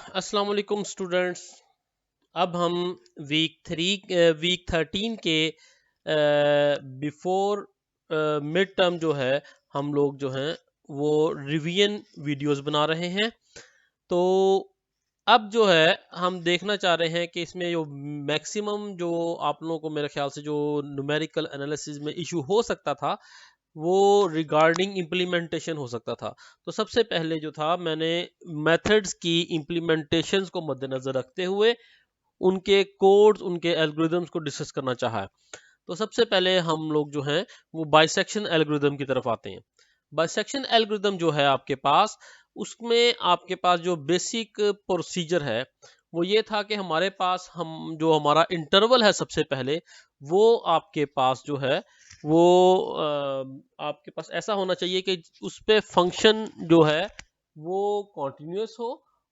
अस्सलाम वालेकुम स्टूडेंट्स। अब हम वीक 13 के बिफोर मिड टर्म जो है हम लोग जो हैं वो रिवीजन वीडियोस बना रहे हैं। तो अब जो है हम देखना चाह रहे हैं कि इसमें जो मैक्सिमम जो आप लोगों को मेरे ख्याल से जो न्यूमेरिकल एनालिसिस में इशू हो सकता था वो रिगार्डिंग इम्प्लीमेंटेशन हो सकता था। तो सबसे पहले जो था मैंने मेथड्स की इम्प्लीमेंटेशंस को मद्देनजर रखते हुए उनके कोड्स उनके एल्गोरिदम्स को डिस्कस करना चाहा है। तो सबसे पहले हम लोग जो हैं वो बाइसेक्शन एल्गोरिदम की तरफ आते हैं। बाइसेक्शन एल्गोरिदम जो है आपके पास, उसमें आपके पास जो बेसिक प्रोसीजर है वो ये था कि हमारे पास हम जो हमारा इंटरवल है सबसे पहले वो आपके पास जो है वो आपके पास ऐसा होना चाहिए कि उस पे फंक्शन जो है वो कॉन्टिन्यूस हो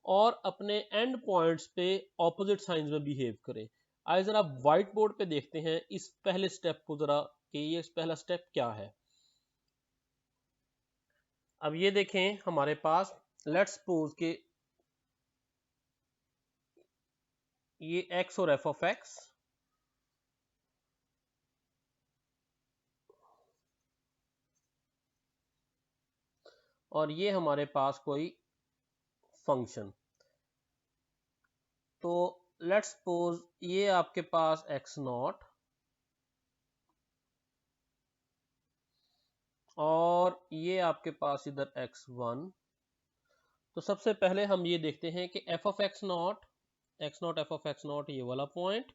और अपने एंड पॉइंट्स पे ऑपोजिट साइंस में बिहेव करे। आइए जरा व्हाइट बोर्ड पे देखते हैं इस पहले स्टेप को जरा कि ये पहला स्टेप क्या है। अब ये देखें हमारे पास, लेट्स सपोज कि ये x और f ऑफ x और ये हमारे पास कोई फंक्शन। तो लेट्स सपोज ये आपके पास x नॉट और ये आपके पास इधर x1। तो सबसे पहले हम ये देखते हैं कि f of x not f of x not ये वाला पॉइंट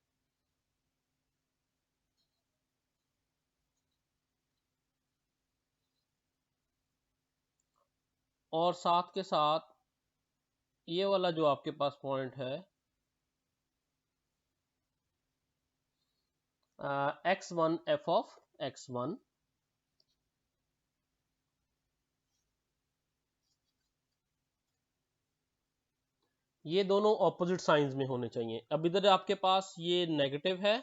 और साथ के साथ ये वाला जो आपके पास पॉइंट है x1 f ऑफ x1, ये दोनों ऑपोजिट साइंस में होने चाहिए। अब इधर आपके पास ये नेगेटिव है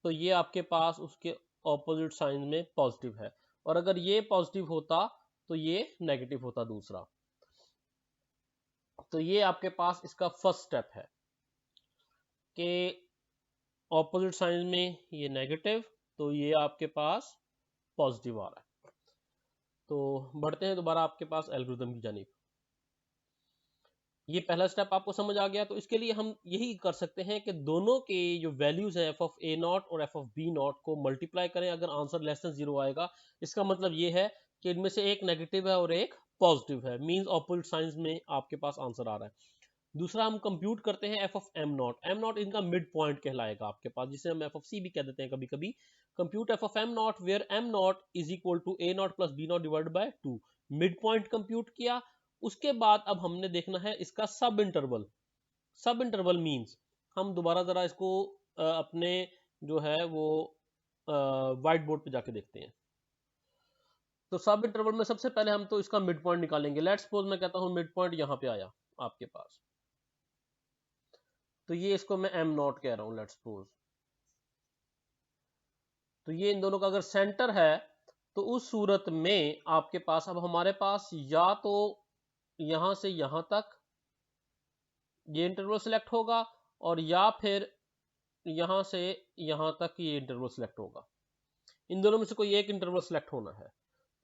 तो ये आपके पास उसके ऑपोजिट साइन में पॉजिटिव है, और अगर ये पॉजिटिव होता तो ये नेगेटिव होता दूसरा। तो ये आपके पास इसका फर्स्ट स्टेप है कि ऑपोजिट साइन में ये नेगेटिव तो ये आपके पास पॉजिटिव आ रहा है। तो बढ़ते हैं दोबारा आपके पास एल्गोरिथम की जानिब। ये पहला स्टेप आपको समझ आ गया। तो इसके लिए हम यही कर सकते हैं कि दोनों के जो वैल्यूज हैं एफ ऑफ ए नॉट और एफ ऑफ बी नॉट को मल्टीप्लाई करें। अगर आंसर लेस देन 0 आएगा इसका मतलब ये है कि इनमें से एक नेगेटिव है और एक पॉजिटिव है, मींस ऑपोजिट साइंस में आपके पास आंसर आ रहा है। दूसरा हम कंप्यूट करते हैं F of am not. Am not इनका मिड पॉइंट कहलाएगा आपके पास, जिसे हम एफ ऑफ सी भी कह देते हैं कभी कभी। Compute f of M not where m not is equal to a not plus b not divided by 2। Mid point compute किया। उसके बाद अब हमने देखना है इसका सब इंटरवल। सब इंटरवल मींस हम दोबारा जरा इसको अपने जो है वो व्हाइट बोर्ड पे जाके देखते हैं। तो सब इंटरवल में सबसे पहले हम तो इसका मिड पॉइंट निकालेंगे। लेट्स सपोज मैं कहता हूं मिड पॉइंट यहां पे आया आपके पास, तो ये इसको मैं एम नॉट कह रहा हूं लेट्स सपोज। तो ये इन दोनों का अगर सेंटर है तो उस सूरत में आपके पास अब हमारे पास या तो यहां से यहां तक ये इंटरवल सिलेक्ट होगा और या फिर यहां से यहां तक ये इंटरवल सिलेक्ट होगा। इन दोनों में से कोई एक इंटरवल सिलेक्ट होना है।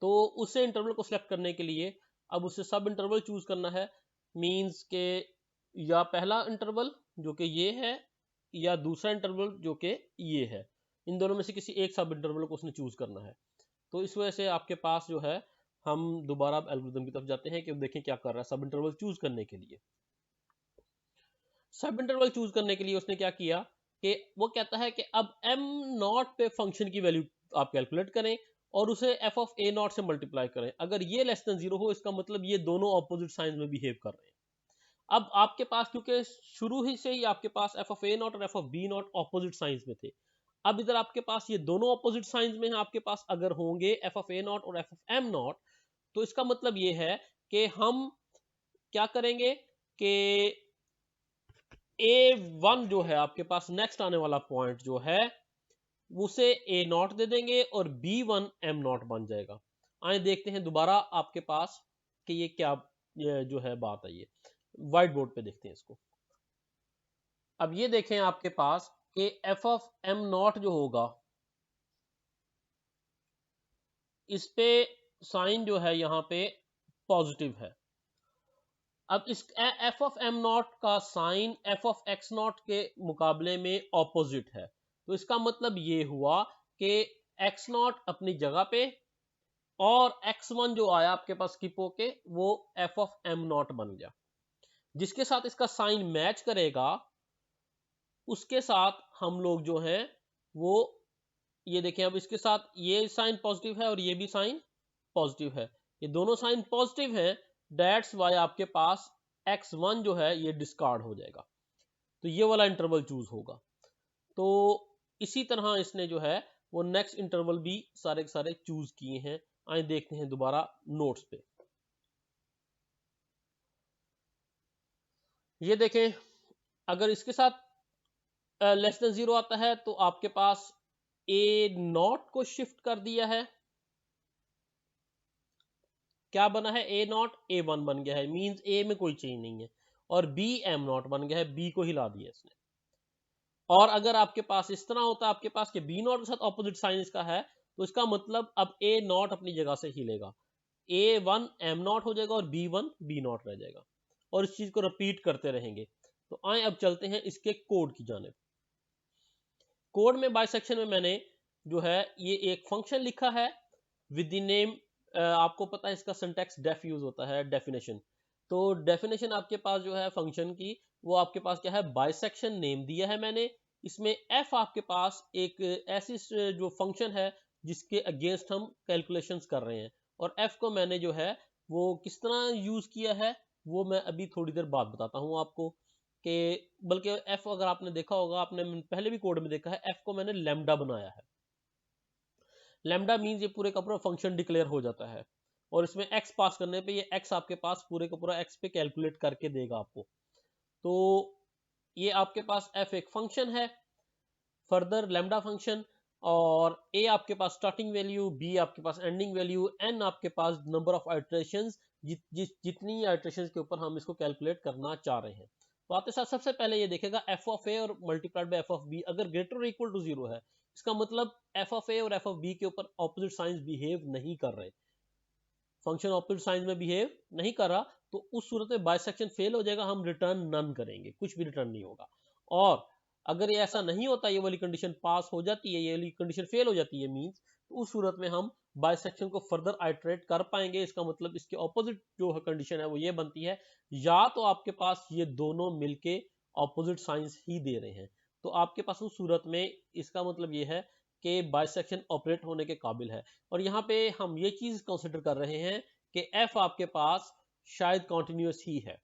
तो उसे इंटरवल को सिलेक्ट करने के लिए अब उसे सब इंटरवल चूज करना है। मींस के या पहला इंटरवल जो कि ये है या दूसरा इंटरवल जो कि ये है, इन दोनों में से किसी एक सब इंटरवल को उसने चूज करना है। तो इस वजह से आपके पास जो है हम दोबारा एल्गोरिथम की तरफ जाते हैं कि देखें क्या कर रहा है सब इंटरवल चूज करने के लिए। सब इंटरवल चूज करने के लिए उसने क्या किया कि वो कहता है कि अब एम नॉट पे फंक्शन की वैल्यू आप कैलकुलेट करें और उसे एफ ऑफ ए नॉट से मल्टीप्लाई करें। अगर ये लेस देन 0 हो इसका मतलब ये दोनों ऑपोजिट साइंस में बिहेव कर रहे हैं। अब आपके पास क्योंकि शुरू ही से ही आपके पास एफ ऑफ ए नॉट और f of b not opposite signs में थे, अब इधर आपके पास ये दोनों ऑपोजिट साइंस में हैं आपके पास अगर होंगे एफ ऑफ ए नॉट और एफ ऑफ एम नॉट, तो इसका मतलब ये है कि हम क्या करेंगे कि A1 जो है आपके पास नेक्स्ट आने वाला पॉइंट जो है उसे A नॉट दे देंगे और B1 M नॉट बन जाएगा। आइए देखते हैं दोबारा आपके पास कि ये क्या ये जो है बात आई है। व्हाइट बोर्ड पे देखते हैं इसको। अब ये देखें आपके पास कि एफ ऑफ एम नॉट जो होगा, इस पे साइन जो है यहाँ पे पॉजिटिव है। अब इस एफ ऑफ एम नॉट का sign f of x not के मुकाबले में ऑपोजिट है, तो इसका मतलब ये हुआ कि एक्स नॉट अपनी जगह पे और एक्स वन जो आया आपके पास स्किप होके वो एफ ऑफ एम नॉट बन गया। जिसके साथ इसका साइन मैच करेगा उसके साथ हम लोग जो है वो, ये देखें अब इसके साथ ये साइन पॉजिटिव है और ये भी साइन पॉजिटिव है, ये दोनों साइन पॉजिटिव है, दैट्स वाई आपके पास x1 जो है ये डिस्कार्ड हो जाएगा, तो ये वाला इंटरवल चूज होगा। तो इसी तरह इसने जो है वो नेक्स्ट इंटरवल भी सारे के सारे चूज किए हैं। आइए देखते हैं दोबारा नोट्स पे। ये देखें अगर इसके साथ लेस देन 0 आता है तो आपके पास ए नॉट को शिफ्ट कर दिया है, क्या बना है ए नॉट ए वन बन गया है, मींस ए में कोई चेंज नहीं है, और बी एम नॉट बन गया है, बी को हिला दिया इसने। और अगर आपके पास इस तरह होता आपके पास के बी नॉट के साथ ऑपोजिट साइन इसका है, तो इसका मतलब अब ए नॉट अपनी जगह से हिलेगा, ए वन एम नॉट हो जाएगा और बी वन बी नॉट रह जाएगा, और इस चीज को रिपीट करते रहेंगे। तो आए अब चलते हैं इसके कोड की जानिब। कोड में बाइसेक्शन में मैंने जो है ये एक फंक्शन लिखा है विद द नेम, आपको पता है इसका सिंटैक्स डेफ यूज होता है, डेफिनेशन। तो डेफिनेशन आपके पास जो है फंक्शन की वो आपके पास क्या है, बाइसेक्शन नेम दिया है मैंने। इसमें एफ आपके पास एक ऐसी जो फंक्शन है जिसके अगेंस्ट हम कैलकुलेशंस कर रहे हैं, और एफ को मैंने जो है वो किस तरह यूज किया है वो मैं अभी थोड़ी देर बाद बताता हूं आपको। कि बल्कि एफ अगर आपने देखा होगा, आपने पहले भी कोड में देखा है, एफ को मैंने लैम्डा बनाया है। लैम्डा मींस ये पूरे का पूरा फंक्शन डिक्लेयर हो जाता है, और इसमें एक्स पास करने पे ये एक्स आपके पास पूरे का पूरा एक्स पे कैलकुलेट करके देगा आपको। तो ये आपके पास एफ एक फंक्शन है, फर्दर लैम्डा फंक्शन, और ए आपके पास स्टार्टिंग वैल्यू, बी आपके पास एंडिंग वैल्यू, एन आपके पास नंबर ऑफ आइटरेशंस, जितनी आइटरेशंस के ऊपर हम इसको कैलकुलेट करना चाह रहे हैं। तो आते साथ सबसे पहले ये देखेगा एफ ऑफ ए और multiplied by F of b अगर ग्रेटर और इक्वल टू 0 है, इसका मतलब एफ ऑफ ए और एफ ऑफ बी के ऊपर ऑपोजिट साइंस बिहेव नहीं कर रहे, फंक्शन ऑपोजिट साइंस में बिहेव नहीं कर रहा, तो उस सूरत में बाइसेक्शन फेल हो जाएगा, हम रिटर्न नन करेंगे, कुछ भी रिटर्न नहीं होगा। और अगर ये ऐसा नहीं होता, ये वाली कंडीशन पास हो जाती है, ये वाली कंडीशन फेल हो जाती है मींस, तो उस सूरत में हम बाइसेक्शन को फर्दर आइटरेट कर पाएंगे। इसका मतलब इसके ऑपोजिट जो कंडीशन है वो ये बनती है, या तो आपके पास ये दोनों मिलके ऑपोजिट साइंस ही दे रहे हैं, तो आपके पास उस सूरत में इसका मतलब ये है कि बाइसेक्शन ऑपरेट होने के काबिल है। और यहाँ पे हम ये चीज कंसिडर कर रहे हैं कि एफ आपके पास शायद कॉन्टिन्यूस ही है।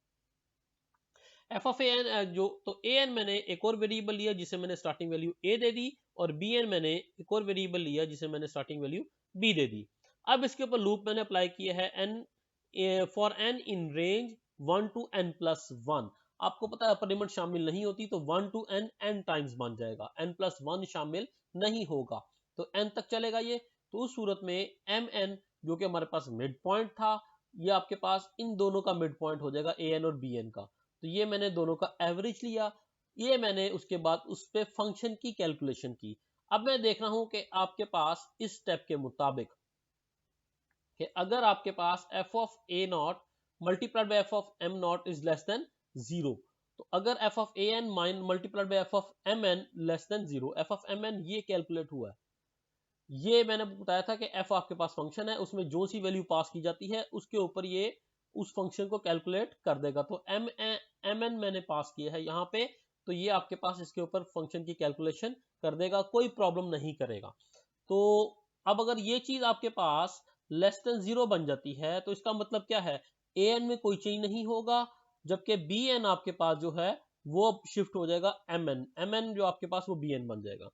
एफ ऑफ ए एन जो, तो ए एन मैंने एक और वेरिएबल लिया जिसे मैंने स्टार्टिंग वैल्यू ए दे दी, और बी एन मैंने एक और वेरिएबल लिया जिसे मैंने स्टार्टिंग वैल्यू बी दे दी। अब इसके ऊपर लूप मैंने अप्लाई किया है n for n in range 1 to n plus 1। आपको पता है अपर लिमिट शामिल नहीं होती, तो 1 to n n टाइम्स बन जाएगा, n plus 1 शामिल नहीं होगा, तो n तक चलेगा ये। तो उस सूरत में एम एन जो कि हमारे पास मिड पॉइंट था, ये आपके पास इन दोनों का मिड पॉइंट हो जाएगा ए एन और बी एन का, तो ये मैंने दोनों का एवरेज लिया। ये मैंने उसके बाद उस पे फंक्शन की कैलकुलेशन की। अब मैं देख रहा हूं कि आपके पास इस स्टेप के मुताबिक कि अगर आपके पास F of A not multiplied by F of M not is less than 0, तो अगर F of A N mine multiplied by F of M N less than 0, F of M N ये calculate हुआ है। ये मैंने बताया था कि एफ आपके पास फंक्शन है, उसमें जो सी वैल्यू पास की जाती है उसके ऊपर ये उस फंक्शन को कैलकुलेट कर देगा। तो एम एन मैंने पास किया है यहाँ पे, तो ये आपके पास इसके ऊपर फंक्शन की कैलकुलेशन कर देगा, कोई प्रॉब्लम नहीं करेगा। तो अब अगर ये चीज आपके पास लेस देन 0 बन जाती है, तो इसका मतलब क्या है, ए एन में कोई चेंज नहीं होगा, जबकि बी एन आपके पास जो है वो शिफ्ट हो जाएगा एम एन जो आपके पास वो बी एन बन जाएगा।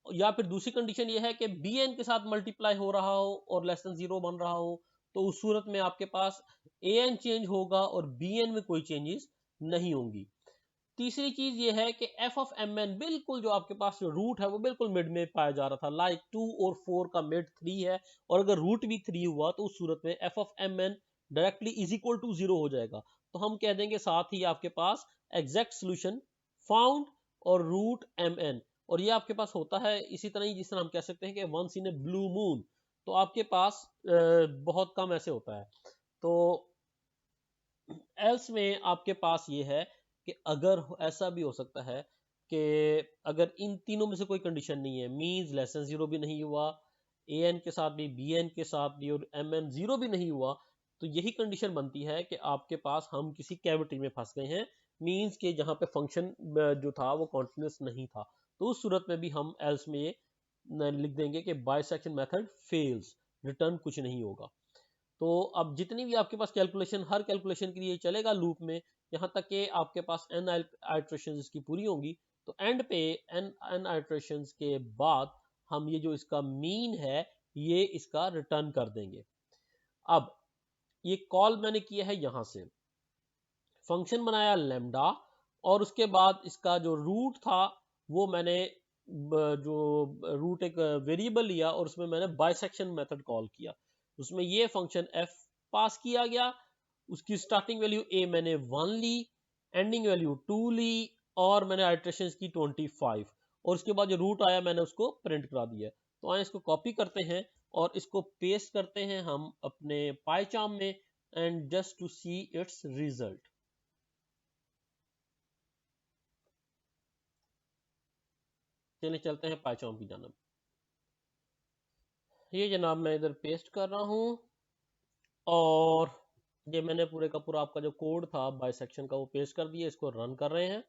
या फिर दूसरी कंडीशन ये है कि बी एन के साथ मल्टीप्लाई हो रहा हो और लेस देन 0 बन रहा हो, तो उस सूरत में आपके पास ए एन चेंज होगा और बी एन में कोई चेंजेस नहीं होंगी। तीसरी चीज ये है कि एफ ऑफ एम एन बिल्कुल जो आपके पास जो रूट है वो बिल्कुल मिड में पाया जा रहा था, लाइक 2 और 4 का मिड 3 है, और अगर रूट भी 3 हुआ तो उस सूरत में f of M n directly is equal to 0 हो जाएगा। तो हम कह देंगे साथ ही आपके पास एग्जैक्ट सोल्यूशन फाउंड और रूट mn, और ये आपके पास होता है इसी तरह ही जिस तरह हम कह सकते हैं कि once in a blue moon, तो आपके पास बहुत कम ऐसे होता है। तो एल्स में आपके पास ये है कि अगर ऐसा भी हो सकता है कि अगर इन तीनों में से कोई कंडीशन नहीं है, मीन्स लेस देन जीरो भी नहीं हुआ, ए एन के साथ भी, बी एन के साथ भी, और एम एन जीरो भी नहीं हुआ, तो यही कंडीशन बनती है कि आपके पास हम किसी कैविटी में फंस गए हैं, मीन्स के जहां पे फंक्शन जो था वो कॉन्टिन्यूस नहीं था। तो उस सूरत में भी हम एल्स में ये लिख देंगे कि बाइसेक्शन मेथड फेल्स, रिटर्न कुछ नहीं होगा। तो अब जितनी भी आपके पास कैलकुलेशन, हर कैलकुलेशन के लिए चलेगा लूप में, यहाँ तक कि आपके पास n आइट्रेशन इसकी पूरी होंगी। तो एंड पे n आइट्रेशन के बाद हम ये जो इसका मीन है ये इसका रिटर्न कर देंगे। अब ये कॉल मैंने किया है यहां से, फंक्शन बनाया लेमडा, और उसके बाद इसका जो रूट था वो मैंने जो रूट एक वेरिएबल लिया और उसमें मैंने बाइसेक्शन मेथड कॉल किया, उसमें ये फंक्शन f पास किया गया, उसकी स्टार्टिंग वैल्यू a मैंने 1 ली, एंडिंग वैल्यू 2 ली, और मैंने आइट्रेशन की 25, और उसके बाद जो रूट आया मैंने उसको प्रिंट करा दिया। तो आए इसको कॉपी करते हैं और इसको पेस्ट करते हैं हम अपने पाइचार्म में, and just to see its result. चलिए चलते हैं पाइचार्म की जानब। ये जनाब मैं इधर पेस्ट कर रहा हूँ, और ये मैंने पूरे का पूरा आपका जो कोड था बाइसेक्शन का वो पेस्ट कर दिया, इसको रन कर रहे हैं।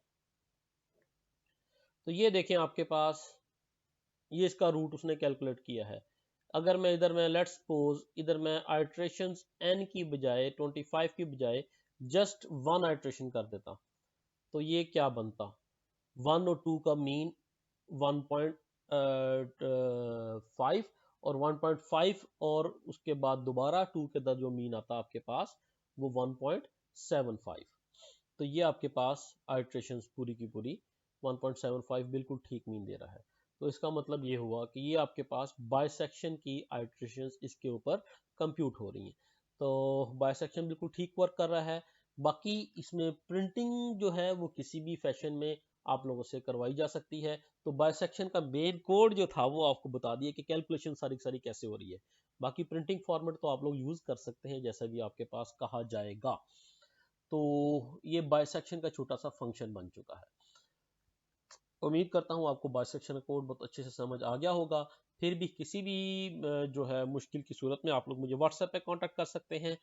तो ये देखें आपके पास ये इसका रूट उसने कैलकुलेट किया है। अगर मैं इधर मैं लेट्स सपोज इधर मैं आइट्रेशंस n की बजाय 25 की बजाय जस्ट वन आइट्रेशन कर देता, तो ये क्या बनता, 1 और 2 का मीन 1.5 और 1.5, और उसके बाद दोबारा 2 के बाद जो मीन आता आपके पास वो 1.75। तो ये आपके पास आइट्रेशंस पूरी की पूरी 1.75 बिल्कुल ठीक मीन दे रहा है। तो इसका मतलब ये हुआ कि ये आपके पास बाइसेक्शन की आइट्रेशंस इसके ऊपर कंप्यूट हो रही हैं। तो बाइसेक्शन बिल्कुल ठीक वर्क कर रहा है। बाकी इसमें प्रिंटिंग जो है वो किसी भी फैशन में आप लोगों से करवाई जा सकती है। तो बाइसेक्शन का मेन कोड जो था वो आपको बता दिया कि कैलकुलेशन सारी सारी कैसे हो रही है। बाकी प्रिंटिंग फॉर्मेट तो आप लोग यूज कर सकते हैं जैसा भी आपके पास कहा जाएगा। तो ये बाइसेक्शन का छोटा सा फंक्शन बन चुका है। उम्मीद करता हूँ आपको बाइसेक्शन कोड बहुत अच्छे से समझ आ गया होगा। फिर भी किसी भी जो है मुश्किल की सूरत में आप लोग मुझे व्हाट्सएप पे कांटेक्ट कर सकते हैं,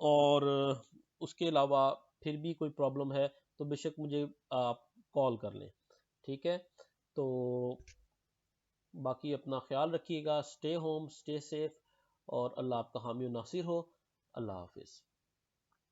और उसके अलावा फिर भी कोई प्रॉब्लम है तो बेशक मुझे आप कॉल कर लें। ठीक है, तो बाकी अपना ख्याल रखिएगा, स्टे होम, स्टे सेफ, और अल्लाह आपका हामी और नासिर हो। अल्लाह हाफिज़।